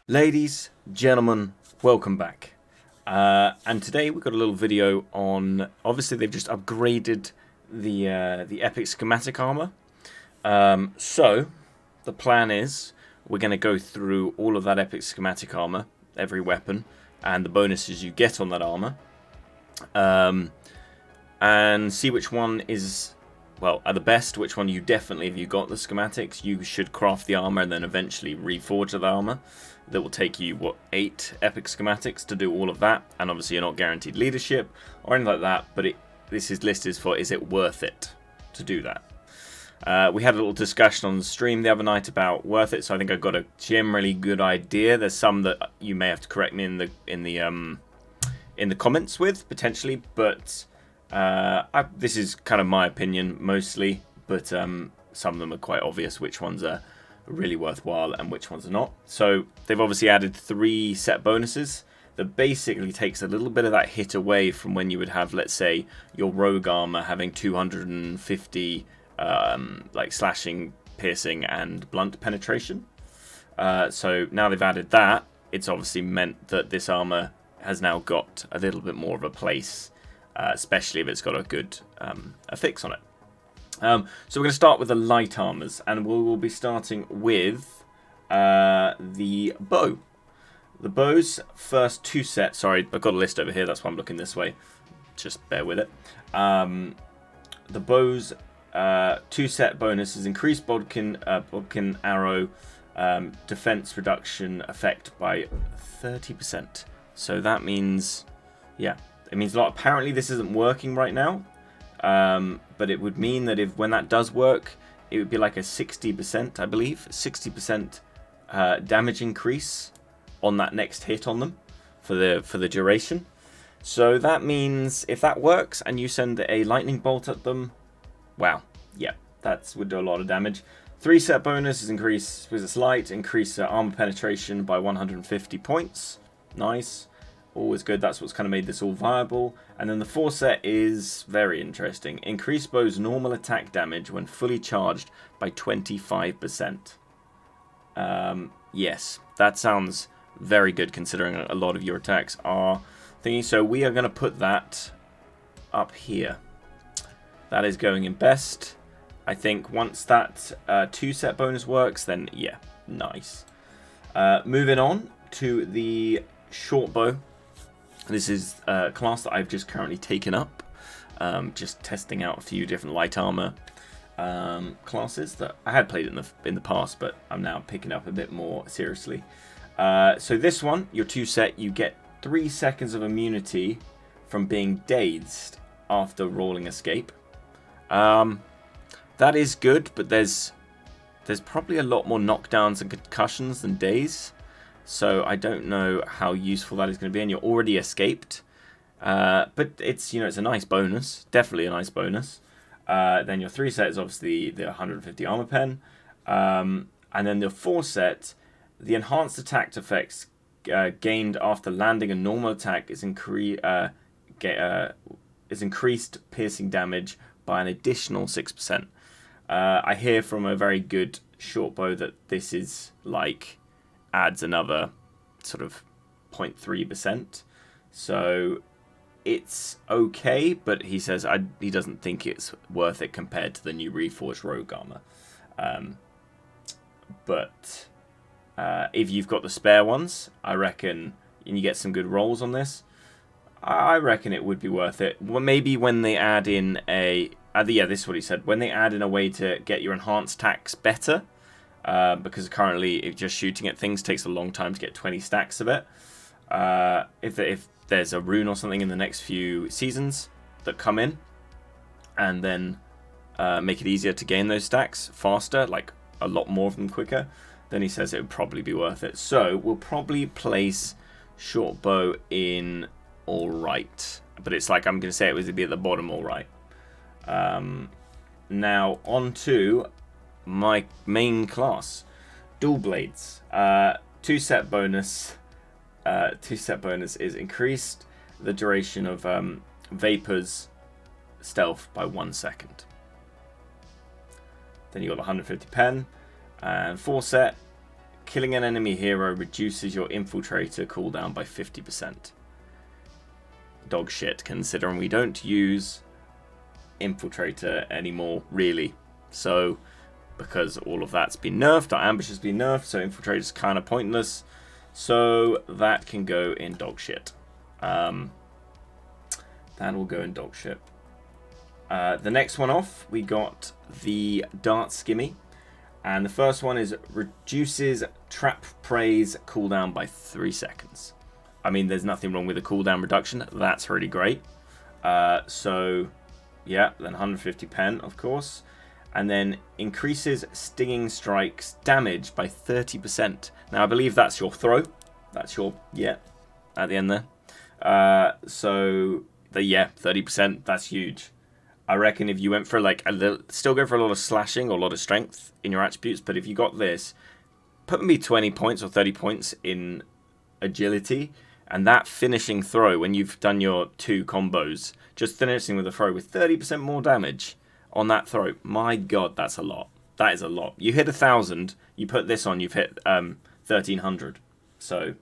Ladies, gentlemen, welcome back. And today we've got a little video on. Obviously, they've just upgraded the epic schematic armor. So the plan is we're going to go through all of that epic schematic armor, every weapon, and the bonuses you get on that armor, and see which one is are the best. Which one you definitely, if you got the schematics, you should craft the armor and then eventually reforge the armor. That will take you, 8 epic schematics to do all of that. And obviously you're not guaranteed leadership or anything like that. But this is listed for, is it worth it to do that? We had a little discussion on the stream the other night about worth it. So I think I got a generally good idea. There's some that you may have to correct me in the comments with, potentially. But this is kind of my opinion mostly. But some of them are quite obvious which ones are really worthwhile and which ones are not. So they've obviously added 3 set bonuses that basically takes a little bit of that hit away from when you would have, let's say, your rogue armor having 250 like slashing, piercing, and blunt penetration. So now they've added that. It's obviously meant that this armor has now got a little bit more of a place, especially if it's got a good affix on it. So we're going to start with the light armors, and we will be starting with the bow. The bow's first 2 sets. Sorry, I've got a list over here. That's why I'm looking this way. Just bear with it. The bow's 2 set bonus is increased bodkin arrow defense reduction effect by 30%. So that means, it means a lot. Apparently, this isn't working right now. But it would mean that when that does work, it would be like a 60%, I believe, 60% damage increase on that next hit on them for the duration. So that means if that works and you send a lightning bolt at them, that would do a lot of damage. 3 set bonus is increase because it's light, increase armor penetration by 150 points. Nice. Always good. That's what's kind of made this all viable. And then the 4 set is very interesting. Increase bow's normal attack damage when fully charged by 25%. Yes, that sounds very good considering a lot of your attacks are thingy. So we are going to put that up here. That is going in best. I think once that 2 set bonus works, then nice. Moving on to the short bow. This is a class that I've just currently taken up, just testing out a few different light armor classes that I had played in the past, but I'm now picking up a bit more seriously. So this one, your 2 set, you get 3 seconds of immunity from being dazed after rolling escape. That is good, but there's probably a lot more knockdowns and concussions than daze. So I don't know how useful that is going to be, and you're already escaped. But it's a nice bonus, definitely a nice bonus. Then your 3 set is obviously the 150 armor pen, and then the 4 set, the enhanced attack effects gained after landing a normal attack is increased piercing damage by an additional 6%. I hear from a very good short bow that this is adds another sort of 0.3%. So it's okay, but he says he doesn't think it's worth it compared to the new reforged rogue armor. But if you've got the spare ones, I reckon, and you get some good rolls on this, I reckon it would be worth it. Well, maybe when they add in this is what he said, when they add in a way to get your enhanced attacks better, because currently if just shooting at things takes a long time to get 20 stacks of it. If there's a rune or something in the next few seasons that come in and then make it easier to gain those stacks faster, like a lot more of them quicker, then he says it would probably be worth it. So we'll probably place short bow in all right, but it's I'm going to say it would be at the bottom all right. Now on to my main class, dual blades. 2 set bonus. 2 set bonus is increased the duration of Vapor's stealth by 1 second. Then you got 150 pen, and 4 set killing an enemy hero reduces your infiltrator cooldown by 50%. Dog shit, considering we don't use infiltrator anymore, really. So, because all of that's been nerfed, our ambush has been nerfed, so infiltrator's kind of pointless. So, that can go in dog shit. That will go in dog shit. The next one off, we got the Dart Skimmy. And the first one is reduces trap prey's cooldown by 3 seconds. I mean, there's nothing wrong with the cooldown reduction. That's really great. So, yeah, then 150 pen, of course. And then increases stinging strikes damage by 30%. Now, I believe that's your throw. That's your, yeah, at the end there. So, yeah, 30%, that's huge. I reckon if you went for like a little, still go for a lot of slashing or a lot of strength in your attributes, but if you got this, put maybe 20 points or 30 points in agility, and that finishing throw when you've done your 2 combos, just finishing with a throw with 30% more damage on that throw. My God, that's a lot. That is a lot. You hit 1,000, you put this on, you've hit 1,300. So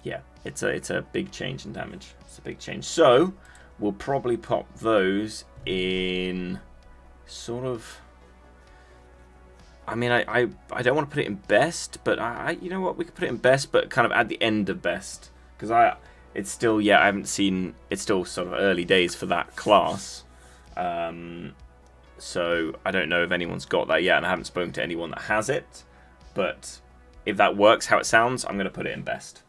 yeah, it's a big change in damage. It's a big change. So we'll probably pop those in sort of. I mean, I don't want to put it in best, but you know what, we could put it in best, but kind of at the end of best, because it's still, yeah, I haven't seen, it's still sort of early days for that class, so I don't know if anyone's got that yet, and I haven't spoken to anyone that has it, but if that works how it sounds, I'm going to put it in best.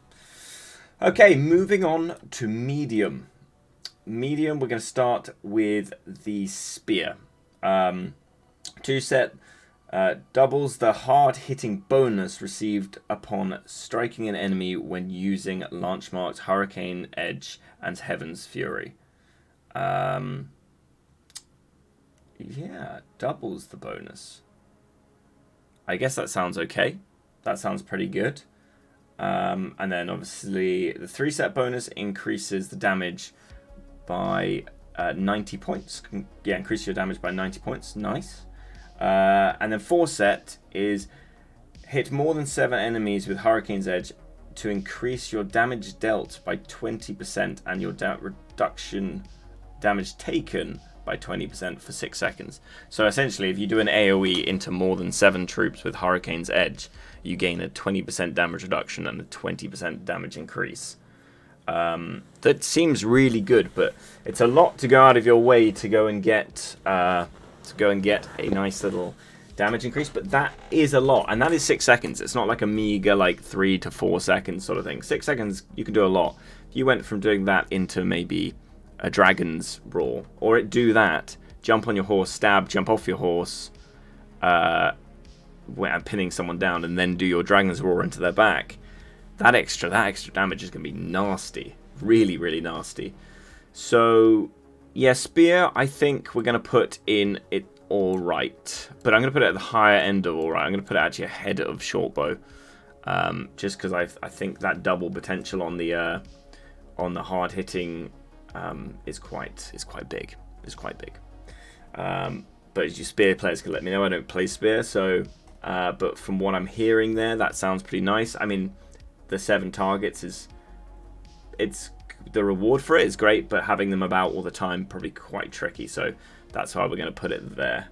Okay, moving on to medium. Medium, we're going to start with the spear. 2 set. Doubles the hard-hitting bonus received upon striking an enemy when using Launch Mark's Hurricane Edge and Heaven's Fury. Yeah, doubles the bonus. I guess that sounds okay. That sounds pretty good. And then obviously the 3-set bonus increases the damage by 90 points. Yeah, increase your damage by 90 points. Nice. And then 4-set is hit more than 7 enemies with Hurricane's Edge to increase your damage dealt by 20% and your reduction damage taken by 20% for 6 seconds. So essentially, if you do an AoE into more than 7 troops with Hurricane's Edge, you gain a 20% damage reduction and a 20% damage increase. That seems really good, but it's a lot to go out of your way to go and get a nice little damage increase, but that is a lot, and that is 6 seconds. It's not like a meager like 3 to 4 seconds sort of thing. 6 seconds, you can do a lot. If you went from doing that into maybe a dragon's roar, or do that, jump on your horse, stab, jump off your horse, pinning someone down, and then do your dragon's roar into their back. That extra damage is going to be nasty, really, really nasty. So yeah, spear, I think we're going to put in it all right. But I'm going to put it at the higher end of all right. I'm going to put it actually ahead of shortbow. Just because I think that double potential on the hard hitting is quite big. It's quite big. But as you spear players can let me know, I don't play spear, so but from what I'm hearing there, that sounds pretty nice. I mean, the 7 targets it's the reward for it is great, but having them about all the time probably quite tricky. So that's why we're going to put it there.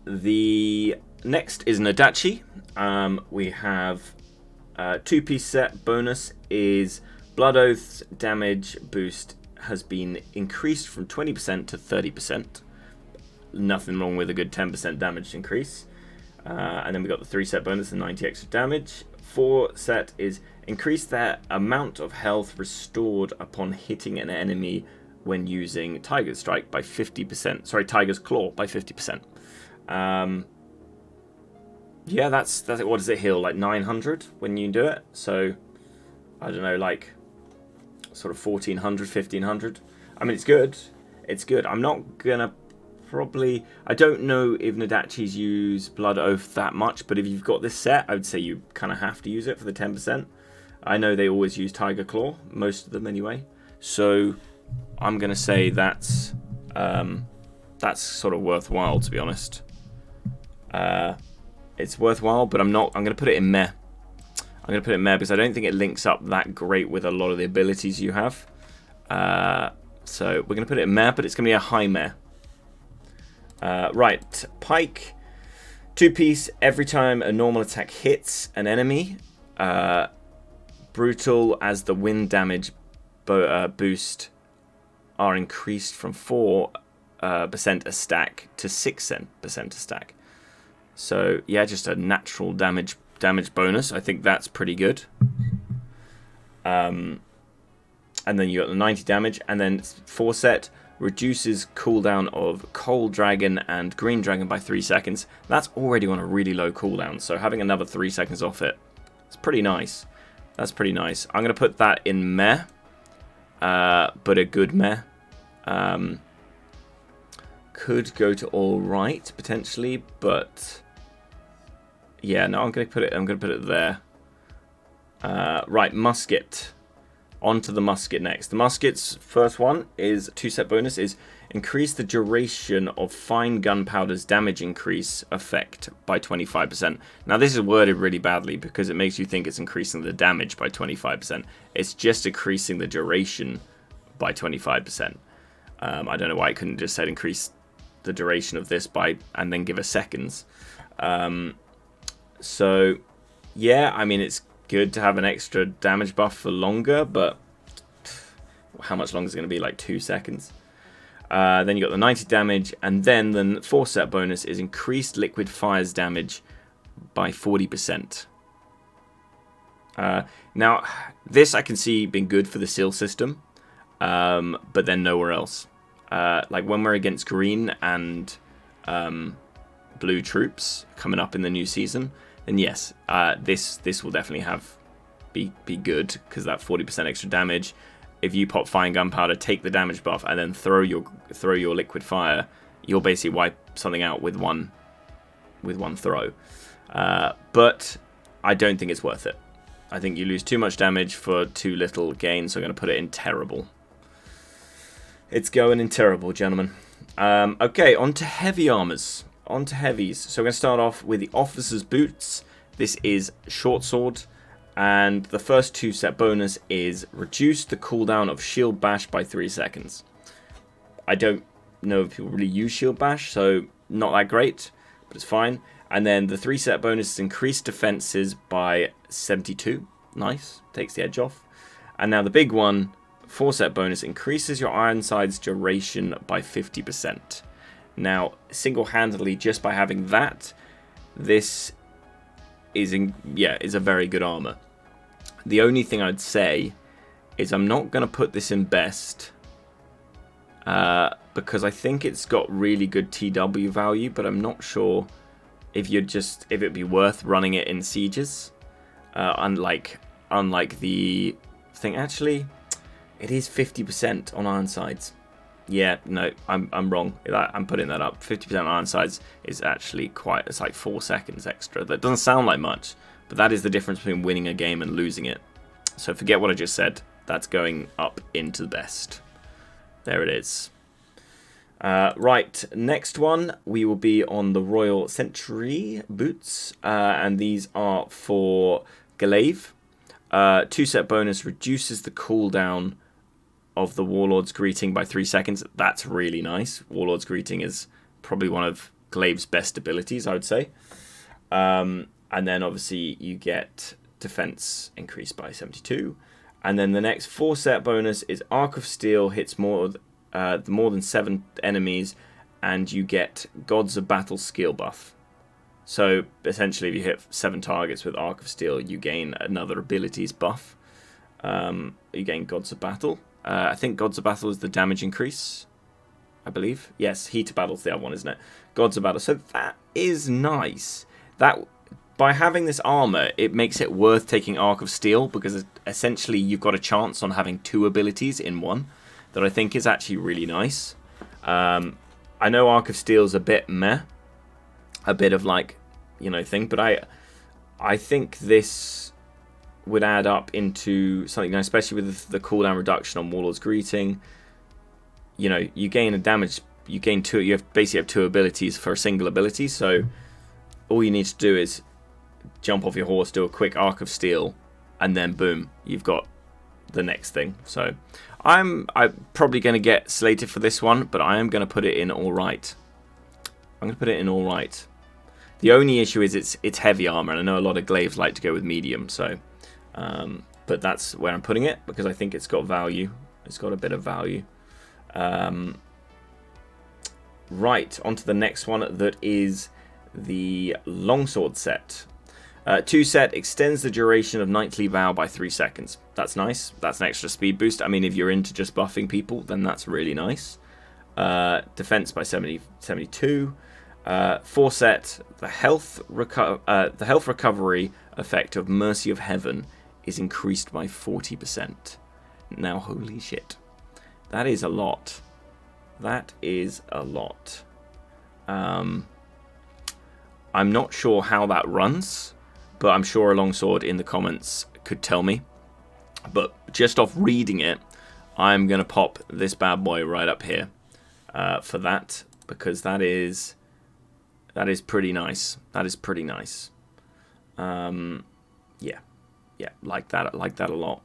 The next is Nagachi. We have 2-piece set bonus is Blood Oath's damage boost has been increased from 20% to 30%. Nothing wrong with a good 10% damage increase. And then we got the 3-set bonus and 90 extra damage. 4-set is increase their amount of health restored upon hitting an enemy when using Tiger's Strike by 50%. Sorry, Tiger's Claw by 50%. Yeah, that's it. What does it heal? Like 900 when you do it? So, I don't know, like sort of 1400, 1500. I mean, it's good. It's good. I'm not going to probably. I don't know if Nagachi's use Blood Oath that much, but if you've got this set, I would say you kind of have to use it for the 10%. I know they always use Tiger Claw, most of them anyway. So I'm going to say that's sort of worthwhile, to be honest. it's worthwhile, but I'm going to put it in meh. I'm going to put it in meh because I don't think it links up that great with a lot of the abilities you have. So we're going to put it in meh, but it's going to be a high meh. Right, Pike. 2-piece, every time a normal attack hits an enemy. Brutal, as the wind damage boost are increased from 4% a stack to 6% a stack. So yeah, just a natural damage bonus. I think that's pretty good. And then you got the 90 damage, and then 4-set reduces cooldown of Cold Dragon and Green Dragon by 3 seconds. That's already on a really low cooldown, so having another 3 seconds off it, it's pretty nice. That's pretty nice. I'm going to put that in meh, but a good meh. Could go to alright potentially, but yeah, no, I'm going to put it there. Right, musket. On to the musket next. The musket's first one is 2-set bonus is increase the duration of fine gunpowder's damage increase effect by 25%. Now this is worded really badly because it makes you think it's increasing the damage by 25%. It's just increasing the duration by 25%. I don't know why it couldn't just said increase the duration of this by and then give us seconds. So yeah, I mean, it's good to have an extra damage buff for longer, but how much longer is it going to be? Like 2 seconds. Then you got the 90 damage, and then the 4-set bonus is increased liquid fire's damage by 40%. Now, this I can see being good for the seal system, but then nowhere else. Like when we're against green and blue troops coming up in the new season, then yes, this will definitely be good because that 40% extra damage. If you pop fine gunpowder, take the damage buff, and then throw your liquid fire, you'll basically wipe something out with one throw. But I don't think it's worth it. I think you lose too much damage for too little gain, so I'm going to put it in terrible. It's going in terrible, gentlemen. Okay, on to heavy armors. On to heavies. So we're going to start off with the officer's boots. This is short sword. And the first 2-set bonus is reduce the cooldown of shield bash by 3 seconds. I don't know if people really use shield bash, so not that great, but it's fine. And then the 3-set bonus is increase defenses by 72. Nice, takes the edge off. And now the big one, 4-set bonus, increases your Ironside's duration by 50%. Now, single-handedly, just by having that, this is a very good armor. The only thing I'd say is I'm not going to put this in best because I think it's got really good TW value, but I'm not sure if it'd be worth running it in sieges. Unlike the thing, actually, it is 50% on Ironsides. Yeah, no, I'm wrong. I'm putting that up. 50% on Ironsides is actually it's like 4 seconds extra. That doesn't sound like much, but that is the difference between winning a game and losing it. So forget what I just said. That's going up into the best. There it is. Right, next one, we will be on the Royal Sentry boots, and these are for Glaive. 2-set bonus reduces the cooldown of the Warlord's Greeting by 3 seconds. That's really nice. Warlord's Greeting is probably one of Glaive's best abilities, I would say. And then obviously you get defense increased by 72. And then the next 4-set bonus is Arc of Steel hits more than 7 enemies, and you get Gods of Battle skill buff. So essentially, if you hit 7 targets with Arc of Steel, you gain another abilities buff. You gain Gods of Battle. I think Gods of Battle is the damage increase, I believe. Yes, Heat of Battle's the other one, isn't it? Gods of Battle. So that is nice. That by having this armor, it makes it worth taking Arc of Steel, because essentially you've got a chance on having 2 abilities in one that I think is actually really nice. I know Arc of Steel's a bit meh, a bit of thing, but I think this would add up into something nice, especially with the cooldown reduction on Warlord's Greeting. You gain a damage, you basically have 2 abilities for a single ability, so all you need to do is jump off your horse, do a quick arc of steel, and then boom, you've got the next thing. So I'm probably going to get slated for this one, but I am going to put it in all right. I'm going to put it in all right. The only issue is it's heavy armor, and I know a lot of glaives like to go with medium, so but that's where I'm putting it because I think it's got value. It's got a bit of value. Right, on to the next one, that is the longsword set. 2 set extends the duration of Knightly Vow by 3 seconds. That's nice. That's an extra speed boost. I mean, if you're into just buffing people, then that's really nice. Defense by 72. 4 set, the health recovery effect of Mercy of Heaven is increased by 40%. Now, holy shit. That is a lot. That is a lot. I'm not sure how that runs, but I'm sure a longsword in the comments could tell me. But just off reading it, I'm going to pop this bad boy right up here for that, because that is pretty nice. That is pretty nice. Yeah, like that a lot.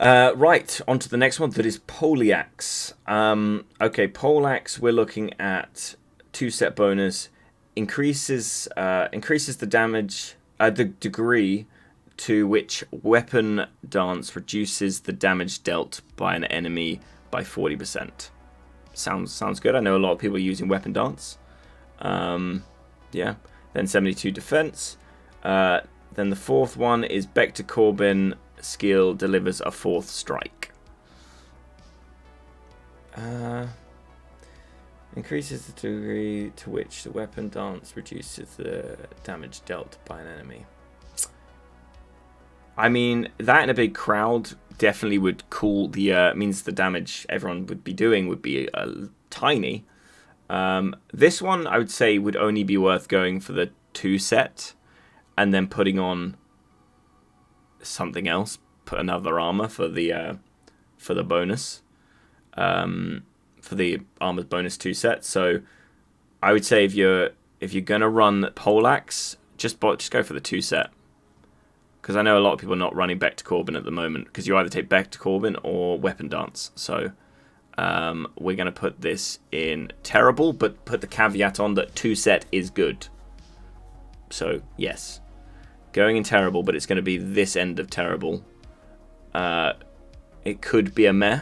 Right, on to the next one, that is Polax. Okay, Polax, we're looking at 2 set bonus, increases the damage, the degree to which weapon dance reduces the damage dealt by an enemy by 40%. Sounds good. I know a lot of people are using weapon dance. Yeah. Then 72 defense. Then the 4th one is Bector Corbin skill delivers a 4th strike. Increases the degree to which the weapon dance reduces the damage dealt by an enemy. I mean, that in a big crowd definitely would cool the... means the damage everyone would be doing would be tiny. This one, I would say, would only be worth going for the 2 set and then putting on something else. Put another armor for the bonus. For the armor's bonus 2 set. So I would say if you're gonna run Polax, just go for the 2 set. Because I know a lot of people are not running Bector Corbin at the moment, because you either take Bector Corbin or Weapon Dance. So we're going to put this in Terrible, but put the caveat on that 2 set is good. So, yes. Going in Terrible, but it's going to be this end of Terrible. It could be a meh,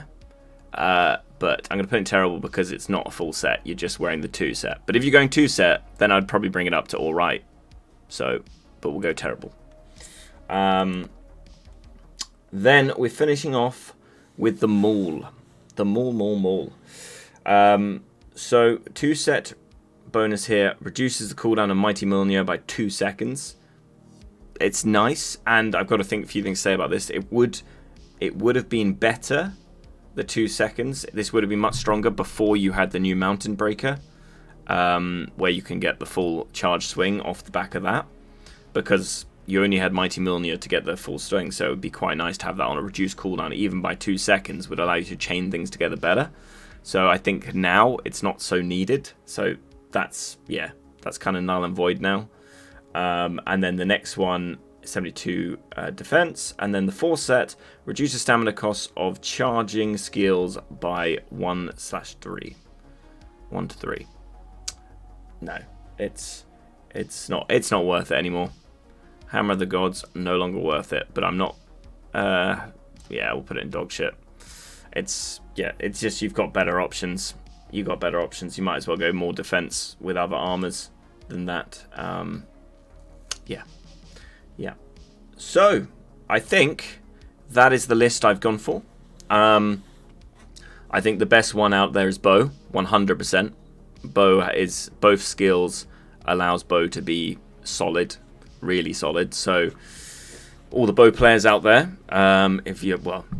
but I'm going to put it in Terrible because it's not a full set. You're just wearing the 2 set. But if you're going 2 set, then I'd probably bring it up to Alright. So, but we'll go Terrible. Then we're finishing off with the Maul. The Maul. So 2 set bonus here reduces the cooldown of Mighty Mjolnir by 2 seconds. It's nice, and I've got to think a few things to say about this. It would have been better, the 2 seconds. This would have been much stronger before you had the new Mountain Breaker, where you can get the full charge swing off the back of that, because you only had Mighty Mjolnir to get the full swing, so it would be quite nice to have that on a reduced cooldown, even by 2 seconds, would allow you to chain things together better. So I think now it's not so needed. So that's kind of null and void now. And then the next one, 72 defense, and then the 4th set reduces stamina costs of charging skills by 1/3. 1 to 3. No, it's not worth it anymore. Hammer of the Gods, no longer worth it, but I'm not... we'll put it in dog shit. It's just you've got better options. You might as well go more defense with other armors than that. Yeah. So, I think that is the list I've gone for. I think the best one out there is Bow, 100%. Bow is... both skills allows Bow to be solid. Really solid. So all the bow players out there, if you're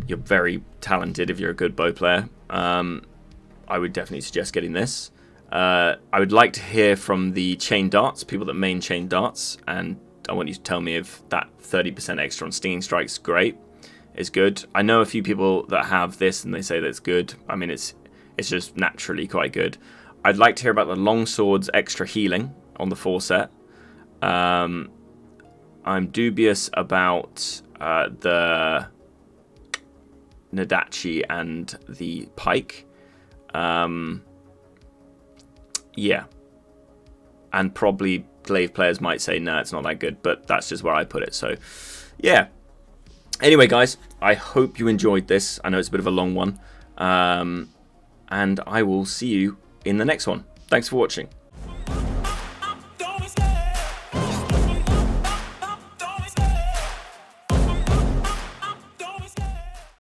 very talented, if you're a good bow player, I would definitely suggest getting this. I would like to hear from the chain darts, people that main chain darts, and I want you to tell me if that 30% extra on stinging strikes is good. I know a few people that have this and they say that it's good. I mean, it's just naturally quite good. I'd like to hear about the longsword's extra healing. on the 4 set. I'm dubious about the Nagachi and the Pike. Yeah. And probably Glaive players might say, nah, it's not that good, but that's just where I put it. So, yeah. Anyway, guys, I hope you enjoyed this. I know it's a bit of a long one. And I will see you in the next one. Thanks for watching.